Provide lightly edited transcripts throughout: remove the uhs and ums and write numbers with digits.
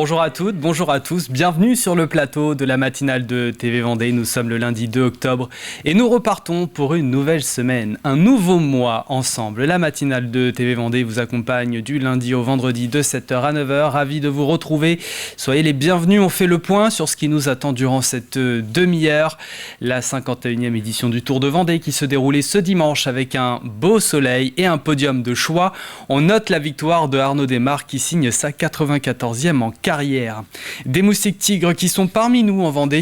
Bonjour à toutes, bonjour à tous, bienvenue sur le plateau de la matinale de TV Vendée. Nous sommes le lundi 2 octobre et nous repartons pour une nouvelle semaine, un nouveau mois ensemble. La matinale de TV Vendée vous accompagne du lundi au vendredi de 7h à 9h. Ravi de vous retrouver, soyez les bienvenus. On fait le point sur ce qui nous attend durant cette demi-heure. La 51e édition du Tour de Vendée qui se déroulait ce dimanche avec un beau soleil et un podium de choix. On note la victoire de Arnaud Démare qui signe sa 94e en carrière. Des moustiques tigres qui sont parmi nous en Vendée.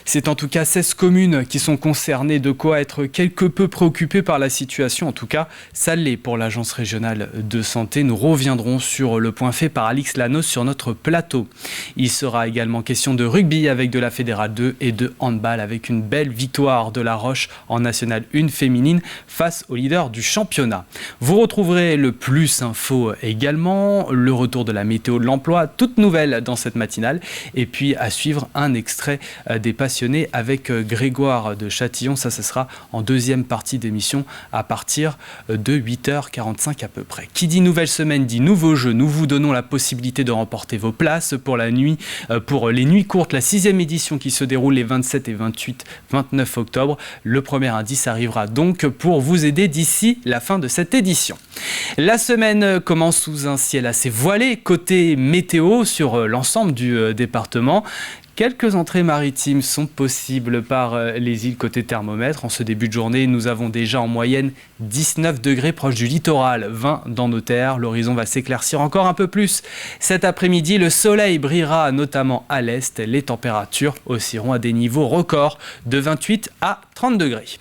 C'est en tout cas 16 communes qui sont concernées, de quoi être quelque peu préoccupées par la situation. En tout cas, ça l'est pour l'Agence régionale de santé. Nous reviendrons sur le point fait par Alix Lanos sur notre plateau. Il sera également question de rugby avec de la Fédérale 2 et de handball avec une belle victoire de La Roche en Nationale 1 féminine face au leader du championnat. Vous retrouverez le plus info également, le retour de la météo de l'emploi, toute nouvelle dans cette matinale, et puis à suivre un extrait des Passionnés avec Grégoire de Châtillon. Ça sera en deuxième partie d'émission à partir de 8h45 à peu près. Qui dit nouvelle semaine dit nouveau jeu. Nous vous donnons la possibilité de remporter vos places pour la nuit, pour les nuits courtes, la 6e édition qui se déroule les 27 et 29 octobre. Le premier indice arrivera donc pour vous aider d'ici la fin de cette édition. La semaine commence sous un ciel assez voilé côté météo sur l'ensemble du département. Quelques entrées maritimes sont possibles par les îles côté thermomètre. En ce début de journée, nous avons déjà en moyenne 19 degrés proche du littoral, 20 dans nos terres. L'horizon va s'éclaircir encore un peu plus. Cet après-midi, le soleil brillera notamment à l'est. Les températures oscilleront à des niveaux records de 28 à 30 degrés.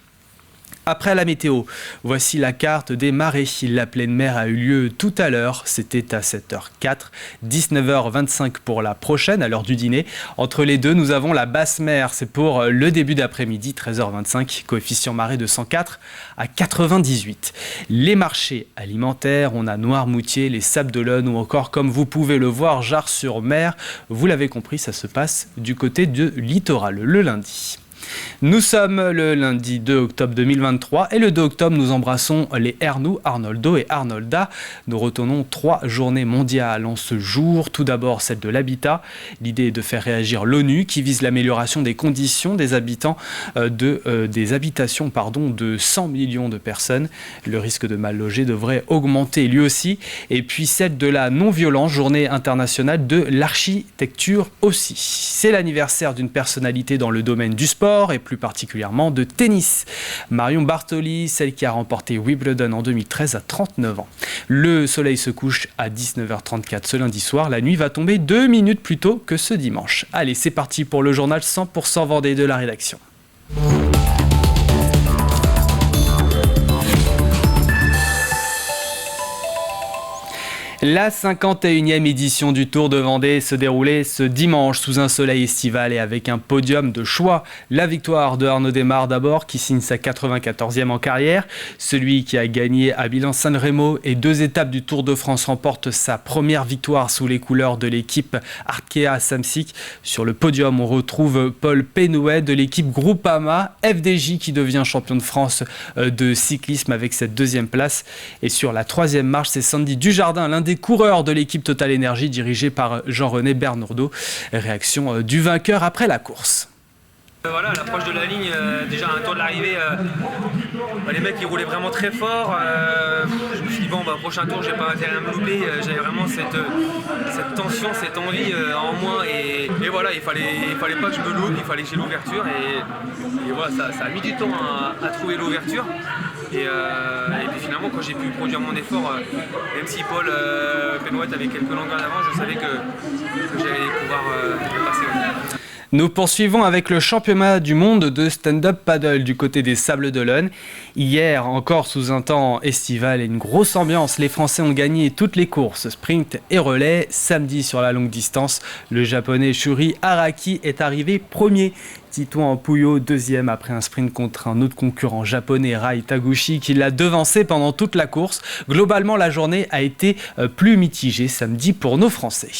Après la météo, voici la carte des marées. La pleine mer a eu lieu tout à l'heure, c'était à 7h04, 19h25 pour la prochaine, à l'heure du dîner. Entre les deux, nous avons la basse mer, c'est pour le début d'après-midi, 13h25, coefficient marée de 104 à 98. Les marchés alimentaires, on a Noirmoutier, les Sables d'Olonne ou encore, comme vous pouvez le voir, Jars-sur-Mer. Vous l'avez compris, ça se passe du côté de littoral le lundi. Nous sommes le lundi 2 octobre 2023 et le 2 octobre, nous embrassons les Ernoux, Arnoldo et Arnolda. Nous retenons 3 journées mondiales en ce jour. Tout d'abord, celle de l'habitat. L'idée est de faire réagir l'ONU qui vise l'amélioration des conditions des habitations de 100 millions de personnes. Le risque de mal loger devrait augmenter lui aussi. Et puis celle de la non-violence, journée internationale de l'architecture aussi. C'est l'anniversaire d'une personnalité dans le domaine du sport et plus particulièrement de tennis. Marion Bartoli, celle qui a remporté Wimbledon en 2013 à 39 ans. Le soleil se couche à 19h34 ce lundi soir. La nuit va tomber 2 minutes plus tôt que ce dimanche. Allez, c'est parti pour le journal 100% Vendée de la rédaction. La 51e édition du Tour de Vendée se déroulait ce dimanche sous un soleil estival et avec un podium de choix. La victoire de Arnaud Démare d'abord qui signe sa 94e en carrière. Celui qui a gagné à Milan-San Remo et 2 étapes du Tour de France remporte sa première victoire sous les couleurs de l'équipe Arkea Samsic. Sur le podium, on retrouve Paul Pénouet de l'équipe Groupama, FDJ qui devient champion de France de cyclisme avec cette 2e place. Et sur la 3e marche, c'est Sandy Dujardin, l'un des coureurs de l'équipe Total Energy dirigé par Jean-René Bernourdeau. Réaction du vainqueur après la course. Voilà, à l'approche de la ligne, déjà un tour de l'arrivée, les mecs ils roulaient vraiment très fort. Je me suis dit prochain tour j'ai pas intérêt à me louper. J'avais vraiment cette tension, cette envie en moi et voilà, il fallait pas que je me loupe, il fallait que j'ai l'ouverture et voilà, ça a mis du temps à trouver l'ouverture. Et puis finalement quand j'ai pu produire mon effort, même si Paul Pénouet avait quelques longueurs d'avance, je savais que j'allais pouvoir passer. Nous poursuivons avec le championnat du monde de stand-up paddle du côté des Sables d'Olonne. Hier, encore sous un temps estival et une grosse ambiance, les Français ont gagné toutes les courses, sprint et relais. Samedi sur la longue distance, le japonais Shuri Araki est arrivé premier. Titouan Puyo, deuxième après un sprint contre un autre concurrent japonais, Rai Taguchi, qui l'a devancé pendant toute la course. Globalement, la journée a été plus mitigée samedi pour nos Français.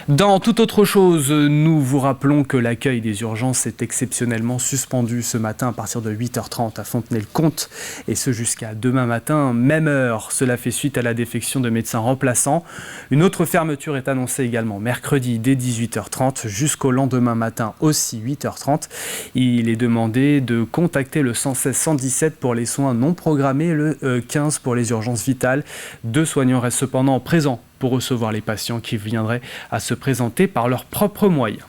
Dans toute autre chose, nous vous rappelons que l'accueil des urgences est exceptionnellement suspendu ce matin à partir de 8h30 à Fontenay-le-Comte et ce jusqu'à demain matin, même heure. Cela fait suite à la défection de médecins remplaçants. Une autre fermeture est annoncée également mercredi dès 18h30 jusqu'au lendemain matin aussi 8h30. Il est demandé de contacter le 116 117 pour les soins non programmés, le 15 pour les urgences vitales. 2 soignants restent cependant présents pour recevoir les patients qui viendraient à se présenter par leurs propres moyens.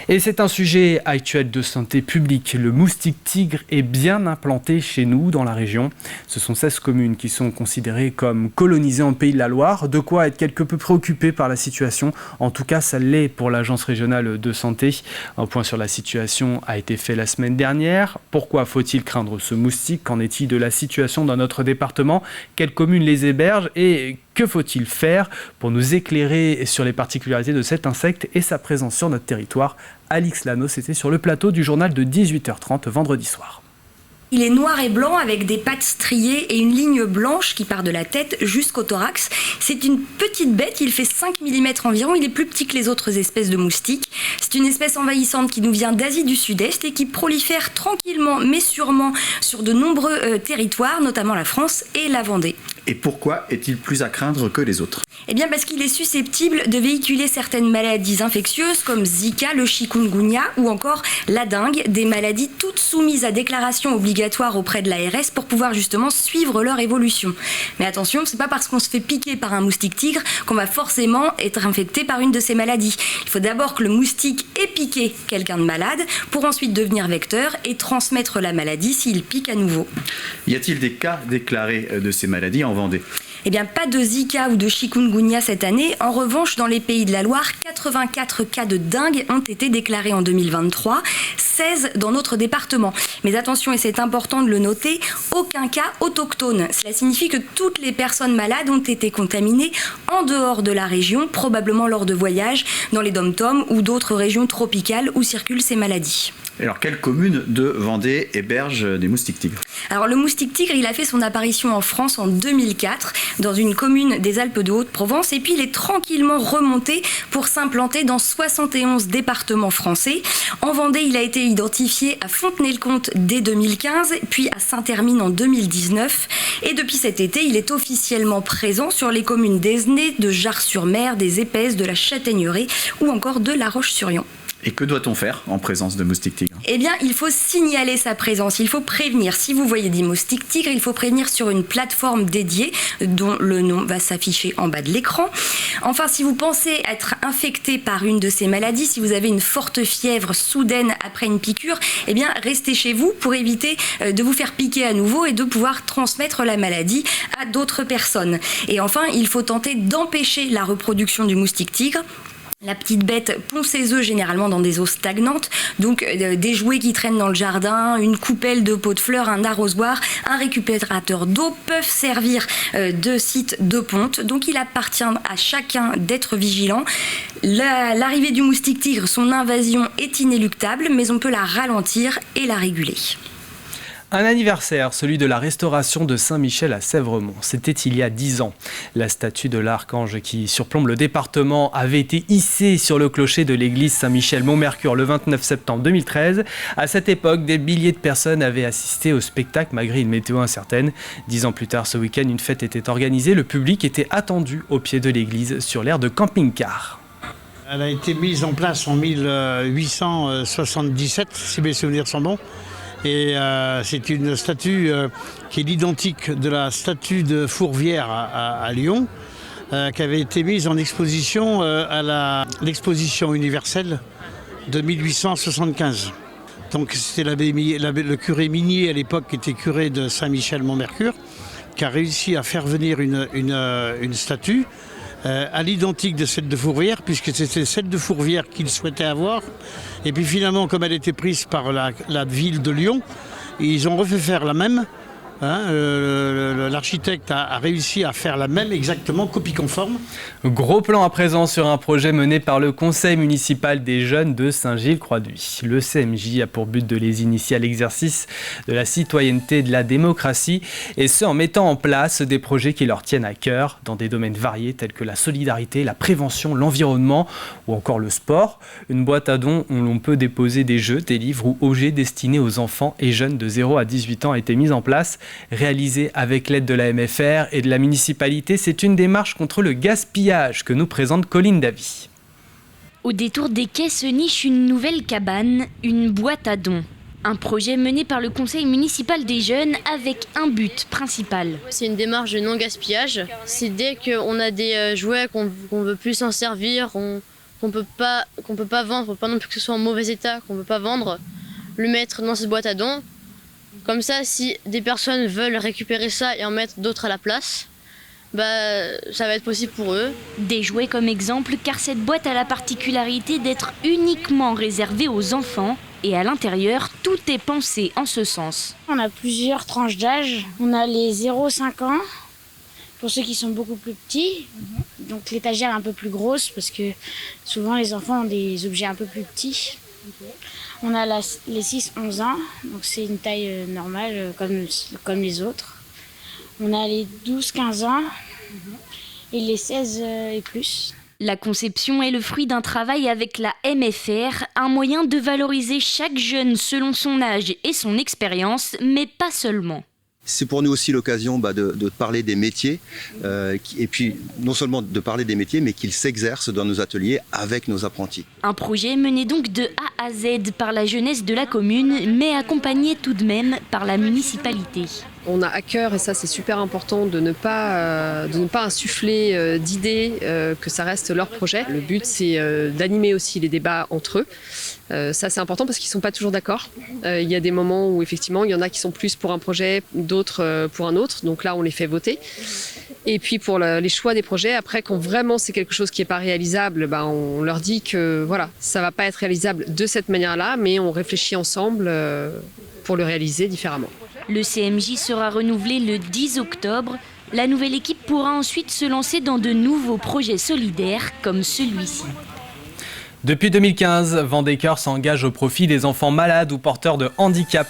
Et c'est un sujet actuel de santé publique. Le moustique tigre est bien implanté chez nous dans la région. Ce sont 16 communes qui sont considérées comme colonisées en Pays de la Loire. De quoi être quelque peu préoccupé par la situation. En tout cas, ça l'est pour l'Agence régionale de santé. Un point sur la situation a été fait la semaine dernière. Pourquoi faut-il craindre ce moustique? Qu'en est-il de la situation dans notre département? Quelles communes les hébergent et que faut-il faire pour nous éclairer sur les particularités de cet insecte et sa présence sur notre territoire? Alix Lano, c'était sur le plateau du journal de 18h30 vendredi soir. Il est noir et blanc avec des pattes striées et une ligne blanche qui part de la tête jusqu'au thorax. C'est une petite bête, il fait 5 mm environ, il est plus petit que les autres espèces de moustiques. C'est une espèce envahissante qui nous vient d'Asie du Sud-Est et qui prolifère tranquillement mais sûrement sur de nombreux territoires, notamment la France et la Vendée. Et pourquoi est-il plus à craindre que les autres? Eh bien parce qu'il est susceptible de véhiculer certaines maladies infectieuses comme Zika, le chikungunya ou encore la dengue, des maladies toutes soumises à déclaration obligatoire auprès de l'ARS pour pouvoir justement suivre leur évolution. Mais attention, c'est pas parce qu'on se fait piquer par un moustique tigre qu'on va forcément être infecté par une de ces maladies. Il faut d'abord que le moustique ait piqué quelqu'un de malade pour ensuite devenir vecteur et transmettre la maladie s'il pique à nouveau. Y a-t-il des cas déclarés de ces maladies en Vendée? Eh bien, pas de Zika ou de chikungunya cette année. En revanche, dans les Pays de la Loire, 84 cas de dengue ont été déclarés en 2023, 16 dans notre département. Mais attention, et c'est important de le noter, aucun cas autochtone. Cela signifie que toutes les personnes malades ont été contaminées en dehors de la région, probablement lors de voyages dans les dom-toms ou d'autres régions tropicales où circulent ces maladies. Alors, quelle commune de Vendée héberge des moustiques tigres? Alors, le moustique tigre, il a fait son apparition en France en 2004, dans une commune des Alpes de Haute-Provence, et puis il est tranquillement remonté pour s'implanter dans 71 départements français. En Vendée, il a été identifié à Fontenay-le-Comte dès 2015, puis à Saint-Hermine en 2019, et depuis cet été, il est officiellement présent sur les communes d'Esnay, de Jars-sur-Mer, des Épaisses, de la Châtaigneraie ou encore de La Roche-sur-Yon. Et que doit-on faire en présence de moustiques tigres? Eh bien, il faut signaler sa présence, il faut prévenir. Si vous voyez des moustiques tigres, il faut prévenir sur une plateforme dédiée dont le nom va s'afficher en bas de l'écran. Enfin, si vous pensez être infecté par une de ces maladies, si vous avez une forte fièvre soudaine après une piqûre, eh bien, restez chez vous pour éviter de vous faire piquer à nouveau et de pouvoir transmettre la maladie à d'autres personnes. Et enfin, il faut tenter d'empêcher la reproduction du moustique tigre. La petite bête pond ses œufs généralement dans des eaux stagnantes, donc des jouets qui traînent dans le jardin, une coupelle de pots de fleurs, un arrosoir, un récupérateur d'eau peuvent servir de site de ponte. Donc il appartient à chacun d'être vigilant. L'arrivée du moustique tigre, son invasion est inéluctable, mais on peut la ralentir et la réguler. Un anniversaire, celui de la restauration de Saint-Michel à Sèvremont. C'était il y a 10 ans. La statue de l'archange qui surplombe le département avait été hissée sur le clocher de l'église Saint-Michel-Mont-Mercure le 29 septembre 2013. À cette époque, des milliers de personnes avaient assisté au spectacle malgré une météo incertaine. 10 ans plus tard, ce week-end, une fête était organisée. Le public était attendu au pied de l'église sur l'aire de camping-car. Elle a été mise en place en 1877, si mes souvenirs sont bons. Et c'est une statue qui est l'identique de la statue de Fourvière à Lyon, qui avait été mise en exposition à l'exposition universelle de 1875. Donc c'était le curé Minier à l'époque, qui était curé de Saint-Michel-Mont-Mercure, qui a réussi à faire venir une statue à l'identique de celle de Fourvière, puisque c'était celle de Fourvière qu'il souhaitait avoir. Et puis finalement, comme elle était prise par la ville de Lyon, ils ont refait faire la même L'architecte a réussi à faire la même exactement, copie conforme. Gros plan à présent sur un projet mené par le Conseil municipal des jeunes de Saint-Gilles-Croix-d'Huy. Le CMJ a pour but de les initier à l'exercice de la citoyenneté et de la démocratie, et ce en mettant en place des projets qui leur tiennent à cœur dans des domaines variés tels que la solidarité, la prévention, l'environnement ou encore le sport. Une boîte à dons où l'on peut déposer des jeux, des livres ou objets destinés aux enfants et jeunes de 0 à 18 ans a été mise en place. Réalisée avec l'aide de la MFR et de la municipalité, c'est une démarche contre le gaspillage que nous présente Colline Davy. Au détour des quais se niche une nouvelle cabane, une boîte à dons. Un projet mené par le conseil municipal des jeunes avec un but principal. C'est une démarche de non-gaspillage. C'est dès qu'on a des jouets qu'on veut plus s'en servir, qu'on peut pas vendre, pas non plus que ce soit en mauvais état, qu'on veut pas vendre, le mettre dans cette boîte à dons. Comme ça, si des personnes veulent récupérer ça et en mettre d'autres à la place, ça va être possible pour eux. Des jouets comme exemple, car cette boîte a la particularité d'être uniquement réservée aux enfants. Et à l'intérieur, tout est pensé en ce sens. On a plusieurs tranches d'âge. On a les 0-5 ans, pour ceux qui sont beaucoup plus petits. Donc l'étagère est un peu plus grosse, parce que souvent les enfants ont des objets un peu plus petits. On a les 6-11 ans, donc c'est une taille normale comme les autres. On a les 12-15 ans et les 16 et plus. La conception est le fruit d'un travail avec la MFR, un moyen de valoriser chaque jeune selon son âge et son expérience, mais pas seulement. C'est pour nous aussi l'occasion de parler des métiers, et puis non seulement de parler des métiers, mais qu'ils s'exercent dans nos ateliers avec nos apprentis. Un projet mené donc de A à Z par la jeunesse de la commune, mais accompagné tout de même par la municipalité. On a à cœur, et ça c'est super important, de ne pas insuffler d'idées, que ça reste leur projet. Le but c'est d'animer aussi les débats entre eux. Ça c'est important parce qu'ils ne sont pas toujours d'accord. Il y a des moments où effectivement il y en a qui sont plus pour un projet, d'autres pour un autre. Donc là on les fait voter. Et puis pour les choix des projets, après quand vraiment c'est quelque chose qui n'est pas réalisable, on leur dit que voilà, ça ne va pas être réalisable de cette manière-là, mais on réfléchit ensemble pour le réaliser différemment. Le CMJ sera renouvelé le 10 octobre. La nouvelle équipe pourra ensuite se lancer dans de nouveaux projets solidaires comme celui-ci. Depuis 2015, Vendée-Cœur s'engage au profit des enfants malades ou porteurs de handicap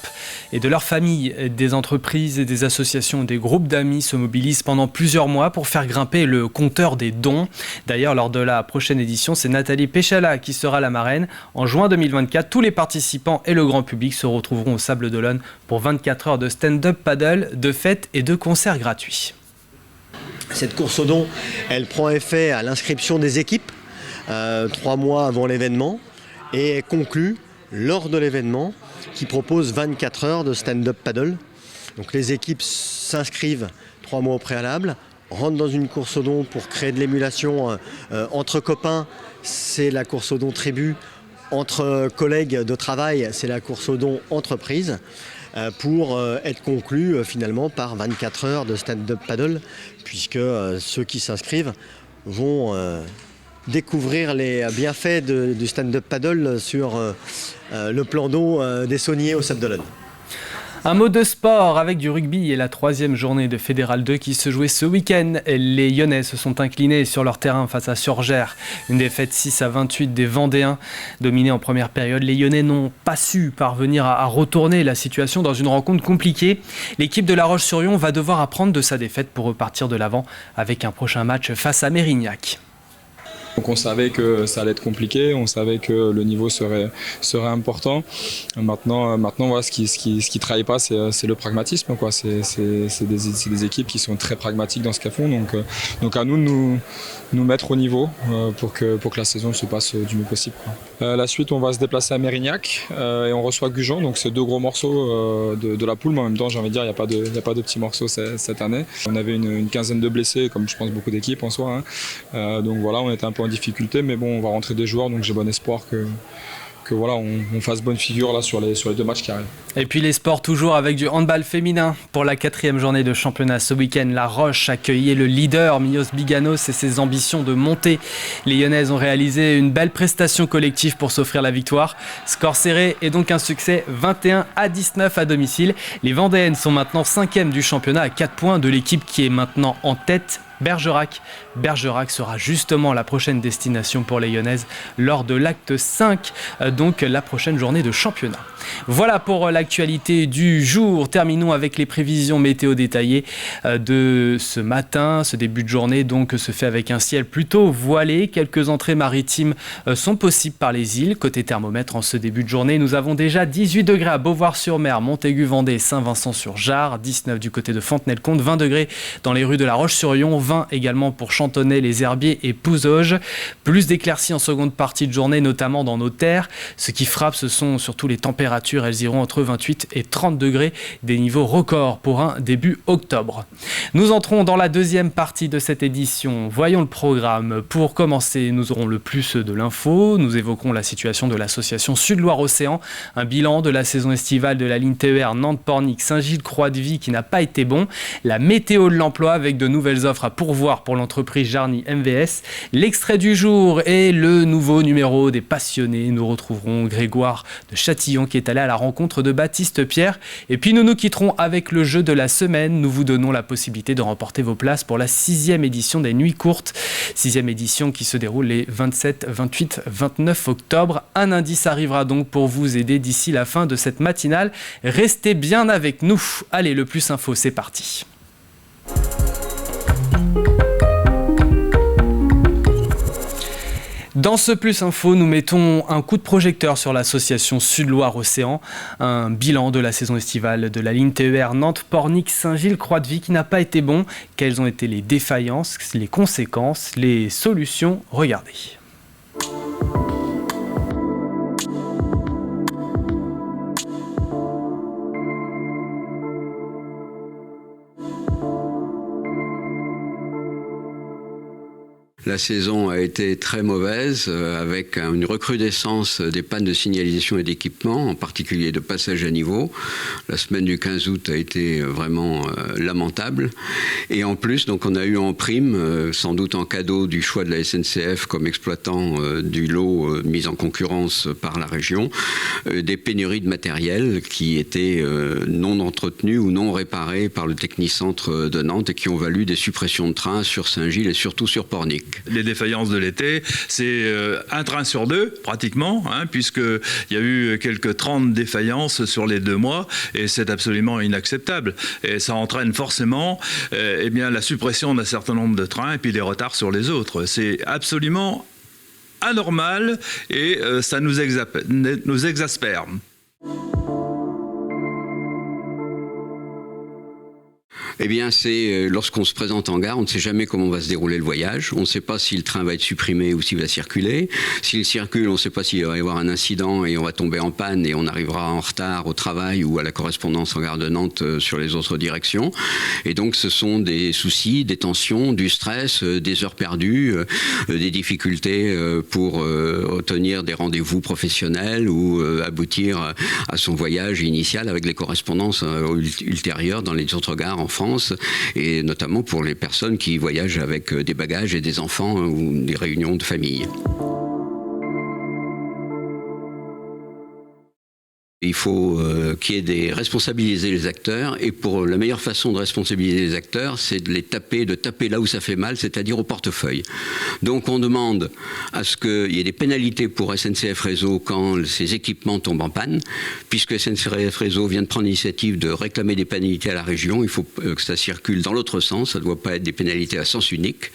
et de leurs familles. Des entreprises et des associations, des groupes d'amis se mobilisent pendant plusieurs mois pour faire grimper le compteur des dons. D'ailleurs, lors de la prochaine édition, c'est Nathalie Péchala qui sera la marraine. En juin 2024, tous les participants et le grand public se retrouveront au Sable d'Olonne pour 24 heures de stand-up paddle, de fêtes et de concerts gratuits. Cette course aux dons, elle prend effet à l'inscription des équipes. 3 mois avant l'événement et est conclue lors de l'événement qui propose 24 heures de stand-up paddle. Donc les équipes s'inscrivent 3 mois au préalable, rentrent dans une course aux dons pour créer de l'émulation entre copains, c'est la course aux dons tribu, entre collègues de travail, c'est la course aux dons entreprise, pour être conclue finalement par 24 heures de stand-up paddle, puisque ceux qui s'inscrivent vont découvrir les bienfaits du stand-up paddle sur le plan d'eau des Sauniers au Sable d'Olonne. Un mot de sport avec du rugby et la 3e journée de Fédéral 2 qui se jouait ce week-end. Les Lyonnais se sont inclinés sur leur terrain face à Surgères. Une défaite 6-28 des Vendéens. Dominés en première période, les Lyonnais n'ont pas su parvenir à retourner la situation dans une rencontre compliquée. L'équipe de La Roche-sur-Yon va devoir apprendre de sa défaite pour repartir de l'avant avec un prochain match face à Mérignac. Donc on savait que ça allait être compliqué, on savait que le niveau serait important. Maintenant voilà, ce qui trahit pas, c'est le pragmatisme, quoi. C'est des équipes qui sont très pragmatiques dans ce qu'elles font. Donc à nous de nous mettre au niveau pour que la saison se passe du mieux possible, quoi. La suite, on va se déplacer à Mérignac et on reçoit Gujan. Donc c'est 2 gros morceaux de la poule, mais en même temps, j'ai envie de dire, il n'y a pas de petits morceaux cette année. On avait une quinzaine de blessés, comme je pense beaucoup d'équipes en soi. Donc voilà, on était un peu en difficulté, mais bon, on va rentrer des joueurs, donc j'ai bon espoir que voilà, on fasse bonne figure là sur les 2 matchs qui arrivent. Et puis les sports toujours avec du handball féminin. Pour la 4e journée de championnat ce week-end, La Roche accueillait le leader Mios Biganos et ses ambitions de monter. Les Lyonnaises ont réalisé une belle prestation collective pour s'offrir la victoire. Score serré et donc un succès 21-19 à domicile. Les Vendéennes sont maintenant 5e du championnat à 4 points de l'équipe qui est maintenant en tête, Bergerac. Bergerac sera justement la prochaine destination pour les Lyonnaises lors de l'acte 5, donc la prochaine journée de championnat. Voilà pour l'actualité du jour. Terminons avec les prévisions météo détaillées de ce matin. Ce début de journée donc se fait avec un ciel plutôt voilé. Quelques entrées maritimes sont possibles par les îles. Côté thermomètre, en ce début de journée, nous avons déjà 18 degrés à Beauvoir-sur-Mer, Montaigu-Vendée, Saint-Vincent-sur-Jard, 19 du côté de Fontenay-le-Comte, 20 degrés dans les rues de La Roche-sur-Yon, 20 également pour Chantonnay, les Herbiers et Pouzauges. Plus d'éclaircies en seconde partie de journée, notamment dans nos terres. Ce qui frappe, ce sont surtout les températures. Elles iront entre 28 et 30 degrés, des niveaux records pour un début octobre. Nous entrons dans la deuxième partie de cette édition. Voyons le programme. Pour commencer, nous aurons le plus de l'info. Nous évoquerons la situation de l'association Sud-Loire-Océan, un bilan de la saison estivale de la ligne TER Nantes-Pornic-Saint-Gilles-Croix-de-Vie qui n'a pas été bon, la météo de l'emploi avec de nouvelles offres à pourvoir pour l'entreprise Jarny MVS, l'extrait du jour et le nouveau numéro des passionnés. Nous retrouverons Grégoire de Châtillon qui est allé à la rencontre de Baptiste Pierre. Et puis nous nous quitterons avec le jeu de la semaine. Nous vous donnons la possibilité de remporter vos places pour la 6e édition des Nuits Courtes. 6e édition qui se déroule les 27, 28, 29 octobre. Un indice arrivera donc pour vous aider d'ici la fin de cette matinale. Restez bien avec nous. Allez, le plus info, c'est parti. Dans ce Plus Info, nous mettons un coup de projecteur sur l'association Sud-Loire-Océan, un bilan de la saison estivale de la ligne TER Nantes-Pornic-Saint-Gilles-Croix-de-Vie qui n'a pas été bon. Quelles ont été les défaillances, les conséquences, les solutions? Regardez. La saison a été très mauvaise, avec une recrudescence des pannes de signalisation et d'équipement, en particulier de passage à niveau. La semaine du 15 août a été vraiment lamentable. Et en plus, donc, on a eu en prime, sans doute en cadeau du choix de la SNCF comme exploitant du lot mis en concurrence par la région, des pénuries de matériel qui étaient non entretenus ou non réparés par le Technicentre de Nantes et qui ont valu des suppressions de trains sur Saint-Gilles et surtout sur Pornic. Les défaillances de l'été, c'est un train sur 2, pratiquement, puisqu'il y a eu quelques 30 défaillances sur les 2 mois, et c'est absolument inacceptable. Et ça entraîne forcément la suppression d'un certain nombre de trains et puis des retards sur les autres. C'est absolument anormal et ça nous exaspère. Eh bien, c'est lorsqu'on se présente en gare, on ne sait jamais comment va se dérouler le voyage. On ne sait pas si le train va être supprimé ou s'il va circuler. S'il circule, on ne sait pas s'il va y avoir un incident et on va tomber en panne et on arrivera en retard au travail ou à la correspondance en gare de Nantes sur les autres directions. Et donc, ce sont des soucis, des tensions, du stress, des heures perdues, des difficultés pour obtenir des rendez-vous professionnels ou aboutir à son voyage initial avec les correspondances ultérieures dans les autres gares en France, et notamment pour les personnes qui voyagent avec des bagages et des enfants ou des réunions de famille. Il faut qu'il y ait responsabiliser les acteurs, et pour la meilleure façon de responsabiliser les acteurs, c'est de taper là où ça fait mal, c'est-à-dire au portefeuille. Donc on demande à ce qu'il y ait des pénalités pour SNCF Réseau quand ces équipements tombent en panne, puisque SNCF Réseau vient de prendre l'initiative de réclamer des pénalités à la région. Il faut que ça circule dans l'autre sens, ça ne doit pas être des pénalités à sens unique.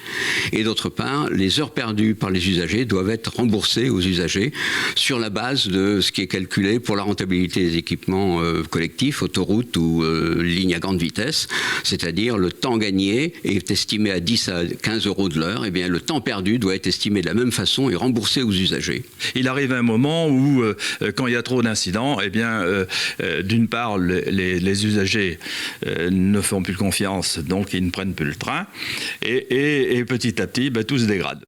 Et d'autre part, les heures perdues par les usagers doivent être remboursées aux usagers sur la base de ce qui est calculé pour la rentabilité des équipements collectifs, autoroutes ou lignes à grande vitesse, c'est-à-dire le temps gagné est estimé à 10 à 15 euros de l'heure. Eh bien, le temps perdu doit être estimé de la même façon et remboursé aux usagers. Il arrive un moment où, quand il y a trop d'incidents, d'une part, les usagers ne font plus confiance, donc ils ne prennent plus le train, et petit à petit, tout se dégrade.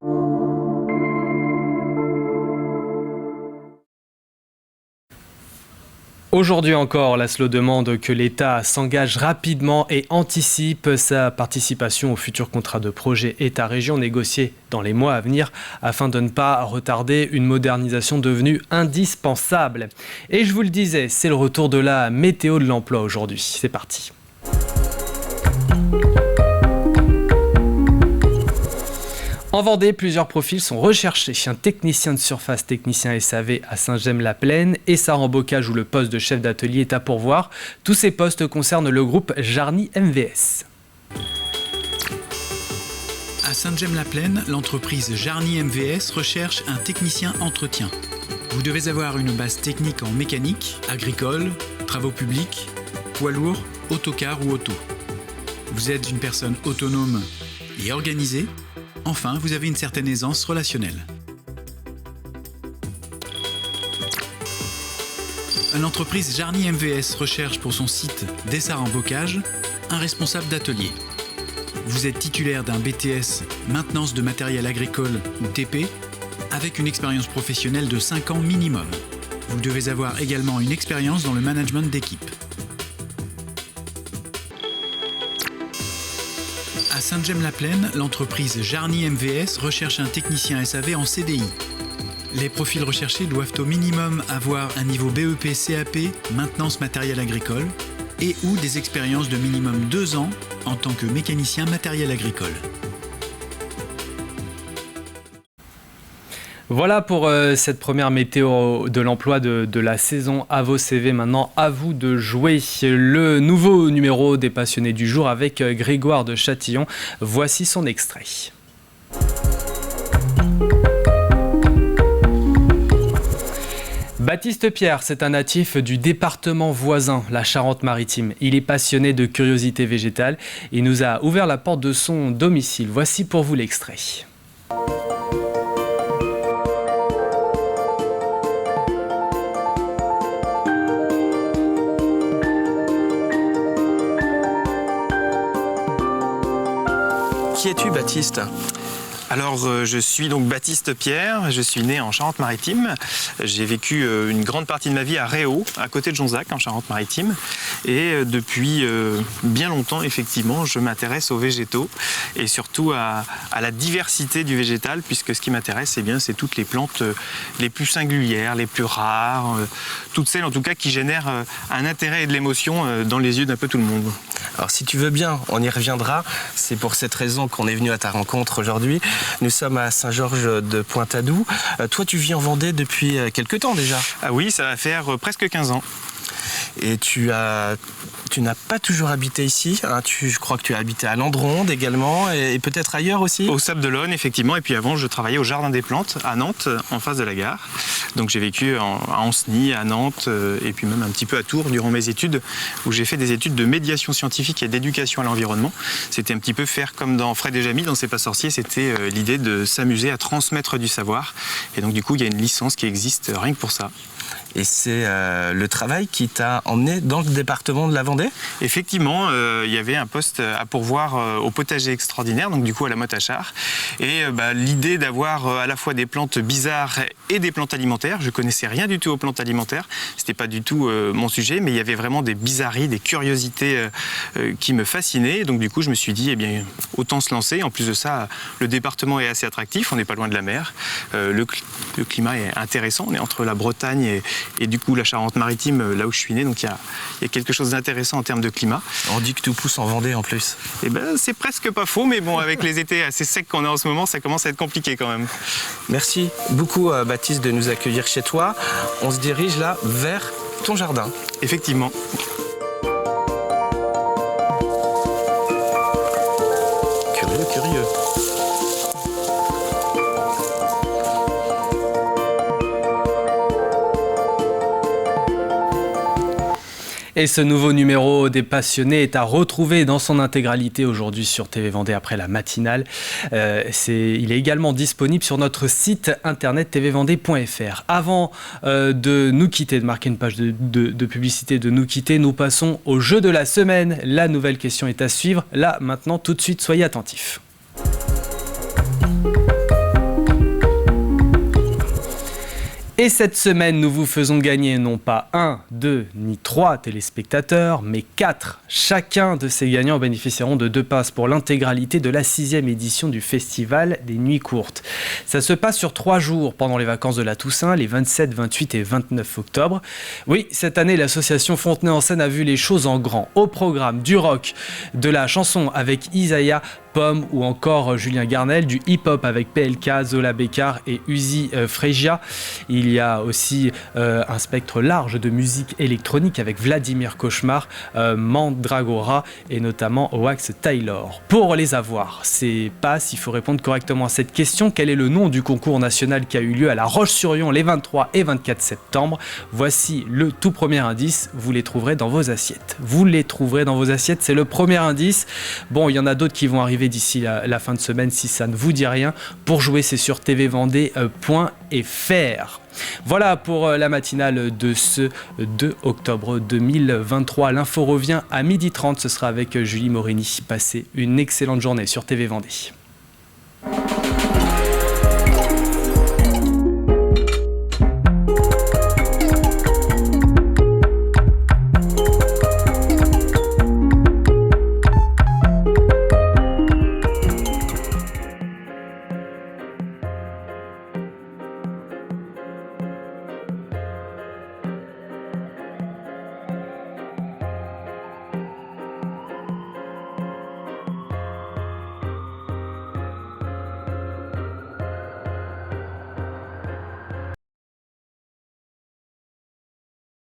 Aujourd'hui encore, l'ASLO demande que l'État s'engage rapidement et anticipe sa participation au futur contrat de projet État-région négocié dans les mois à venir afin de ne pas retarder une modernisation devenue indispensable. Et je vous le disais, c'est le retour de la météo de l'emploi aujourd'hui. C'est parti. En Vendée, plusieurs profils sont recherchés. Un technicien de surface, technicien SAV à Saint-Gemme-la-Plaine et Sarre-en-Bocage où le poste de chef d'atelier est à pourvoir. Tous ces postes concernent le groupe Jarny MVS. À Saint-Gemme-la-Plaine, l'entreprise Jarny MVS recherche un technicien entretien. Vous devez avoir une base technique en mécanique, agricole, travaux publics, poids lourd, autocar ou auto. Vous êtes une personne autonome et organisée. Enfin, vous avez une certaine aisance relationnelle. L'entreprise Jarny MVS recherche pour son site d'Essarts-en-Bocage un responsable d'atelier. Vous êtes titulaire d'un BTS maintenance de matériel agricole ou TP avec une expérience professionnelle de 5 ans minimum. Vous devez avoir également une expérience dans le management d'équipe. À Saint-Gemme-la-Plaine, l'entreprise Jarny MVS recherche un technicien SAV en CDI. Les profils recherchés doivent au minimum avoir un niveau BEP CAP, maintenance matériel agricole, et ou des expériences de minimum 2 ans en tant que mécanicien matériel agricole. Voilà pour cette première météo de l'emploi de la saison. À vos CV maintenant, à vous de jouer. Le nouveau numéro des passionnés du jour avec Grégoire de Châtillon. Voici son extrait. Baptiste Pierre, c'est un natif du département voisin, la Charente-Maritime. Il est passionné de curiosité végétale. Il nous a ouvert la porte de son domicile. Voici pour vous l'extrait. Qui es-tu, Baptiste ? Alors, je suis donc Baptiste Pierre, je suis né en Charente-Maritime. J'ai vécu une grande partie de ma vie à Réau, à côté de Jonzac, en Charente-Maritime. Et depuis bien longtemps, effectivement, je m'intéresse aux végétaux et surtout à la diversité du végétal, puisque ce qui m'intéresse, eh bien, c'est toutes les plantes les plus singulières, les plus rares, toutes celles en tout cas qui génèrent un intérêt et de l'émotion dans les yeux d'un peu tout le monde. Alors si tu veux bien, on y reviendra. C'est pour cette raison qu'on est venu à ta rencontre aujourd'hui. Nous sommes à Saint-Georges de Pointe-à-Doux. Toi, tu vis en Vendée depuis quelques temps déjà. Ah oui, ça va faire presque 15 ans. Et tu n'as pas toujours habité ici, hein, je crois que tu as habité à Landronde également et peut-être ailleurs aussi. Au Sable d'Olonne, effectivement, et puis avant je travaillais au Jardin des Plantes à Nantes, en face de la gare. Donc j'ai vécu à Ancenis, à Nantes et puis même un petit peu à Tours durant mes études, où j'ai fait des études de médiation scientifique et d'éducation à l'environnement. C'était un petit peu faire comme dans Fred et Jamy, dans C'est pas sorcier, c'était l'idée de s'amuser à transmettre du savoir. Et donc du coup il y a une licence qui existe rien que pour ça. Et c'est le travail qui t'a emmené dans le département de la Vendée ? Effectivement, il y avait un poste à pourvoir au potager extraordinaire, donc du coup à la Motte-à-Char. Et l'idée d'avoir à la fois des plantes bizarres et des plantes alimentaires, je connaissais rien du tout aux plantes alimentaires, c'était pas du tout mon sujet, mais il y avait vraiment des bizarreries, des curiosités qui me fascinaient. Donc du coup je me suis dit, eh bien, autant se lancer. En plus de ça, le département est assez attractif, on n'est pas loin de la mer. Le climat est intéressant, on est entre la Bretagne et du coup la Charente-Maritime, là où je suis né, donc il y a quelque chose d'intéressant en termes de climat. On dit que tout pousse en Vendée en plus. Eh ben, c'est presque pas faux, mais bon, avec les étés assez secs qu'on a en ce moment, ça commence à être compliqué quand même. Merci beaucoup Baptiste de nous accueillir chez toi. On se dirige là vers ton jardin. Effectivement. Curieux. Et ce nouveau numéro des passionnés est à retrouver dans son intégralité aujourd'hui sur TV Vendée après la matinale. Il est également disponible sur notre site internet tvvendée.fr. Avant de nous quitter, de marquer une page de publicité, de nous quitter, nous passons au jeu de la semaine. La nouvelle question est à suivre. Là, maintenant, tout de suite, soyez attentifs. Et cette semaine, nous vous faisons gagner non pas 1, 2 ni 3 téléspectateurs, mais 4. Chacun de ces gagnants bénéficieront de 2 passes pour l'intégralité de la 6e édition du Festival des Nuits Courtes. Ça se passe sur 3 jours pendant les vacances de la Toussaint, les 27, 28 et 29 octobre. Oui, cette année, l'association Fontenay en Seine a vu les choses en grand. Au programme du rock, de la chanson avec Isaiah, Pomme ou encore Julien Garnel, du hip-hop avec PLK, Zola Bécard et Uzi Fregia. Il y a aussi un spectre large de musique électronique avec Vladimir Cauchemar, Mandragora et notamment Wax Taylor. Pour les avoir, ces passes, il faut répondre correctement à cette question. Quel est le nom du concours national qui a eu lieu à La Roche-sur-Yon les 23 et 24 septembre? Voici le tout premier indice, vous les trouverez dans vos assiettes. Vous les trouverez dans vos assiettes, c'est le premier indice. Bon, il y en a d'autres qui vont arriver d'ici la fin de semaine si ça ne vous dit rien. Pour jouer, c'est sur tvvendée.fr. Voilà pour la matinale de ce 2 octobre 2023. L'info revient à 12h30, ce sera avec Julie Morini. Passez une excellente journée sur TV Vendée.